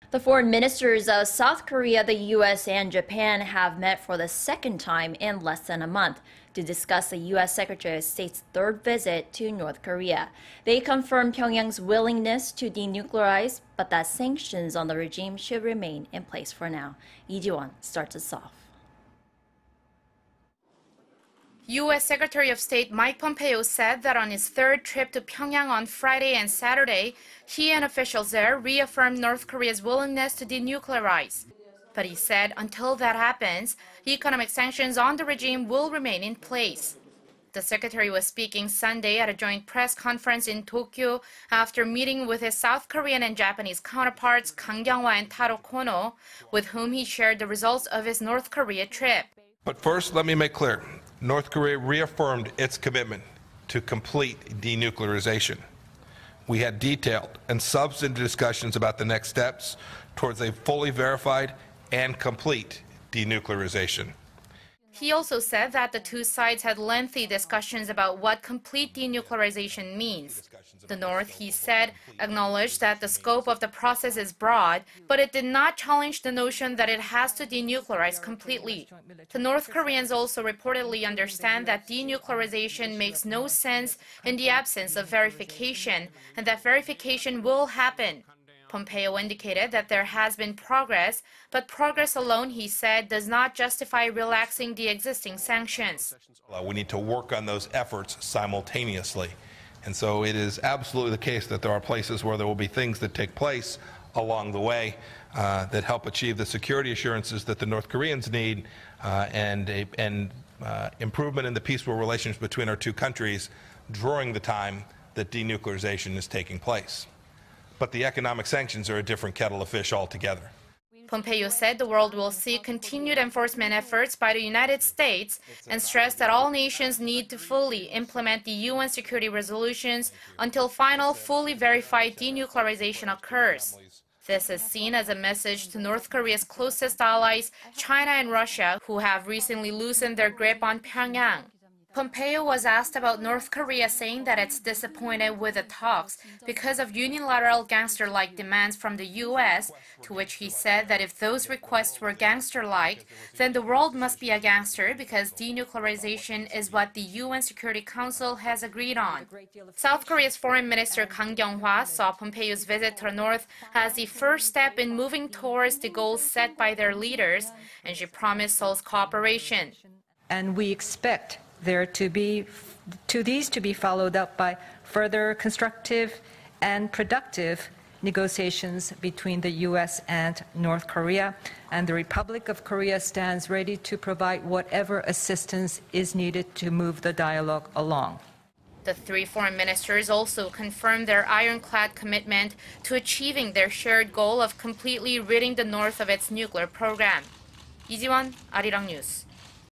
The foreign ministers of South Korea, the U.S., and Japan have met for the second time in less than a month to discuss the U.S. Secretary of State's third visit to North Korea. They confirmed Pyongyang's willingness to denuclearize, but that sanctions on the regime should remain in place for now. Lee Ji-won starts us off. U.S. Secretary of State Mike Pompeo said that on his third trip to Pyongyang on Friday and Saturday, he and officials there reaffirmed North Korea's willingness to denuclearize. But he said until that happens, economic sanctions on the regime will remain in place. The secretary was speaking Sunday at a joint press conference in Tokyo after meeting with his South Korean and Japanese counterparts Kang Kyung-hwa and Taro Kono, with whom he shared the results of his North Korea trip. But first, let me make clear. North Korea reaffirmed its commitment to complete denuclearization. We had detailed and substantive discussions about the next steps towards a fully verified and complete denuclearization. He also said that the two sides had lengthy discussions about what complete denuclearization means. The North, he said, acknowledged that the scope of the process is broad, but it did not challenge the notion that it has to denuclearize completely. The North Koreans also reportedly understand that denuclearization makes no sense in the absence of verification, and that verification will happen. Pompeo indicated that there has been progress, but progress alone, he said, does not justify relaxing the existing sanctions. We need to work on those efforts simultaneously. And so it is absolutely the case that there are places where there will be things that take place along the way that help achieve the security assurances that the North Koreans need and improvement in the peaceful relations between our two countries during the time that denuclearization is taking place. But the economic sanctions are a different kettle of fish altogether. Pompeo said the world will see continued enforcement efforts by the United States and stressed that all nations need to fully implement the UN security resolutions until final, fully verified denuclearization occurs. This is seen as a message to North Korea's closest allies, China and Russia, who have recently loosened their grip on Pyongyang. Pompeo was asked about North Korea saying that it's disappointed with the talks because of unilateral gangster-like demands from the U.S., to which he said that if those requests were gangster-like, then the world must be a gangster because denuclearization is what the UN Security Council has agreed on. South Korea's Foreign Minister Kang Kyung-hwa saw Pompeo's visit to the North as the first step in moving towards the goals set by their leaders, and she promised Seoul's cooperation. And we expect these to be followed up by further constructive and productive negotiations between the U.S. and North Korea, and the Republic of Korea stands ready to provide whatever assistance is needed to move the dialogue along. The three foreign ministers also confirmed their ironclad commitment to achieving their shared goal of completely ridding the North of its nuclear program. Lee Ji-won, Arirang News.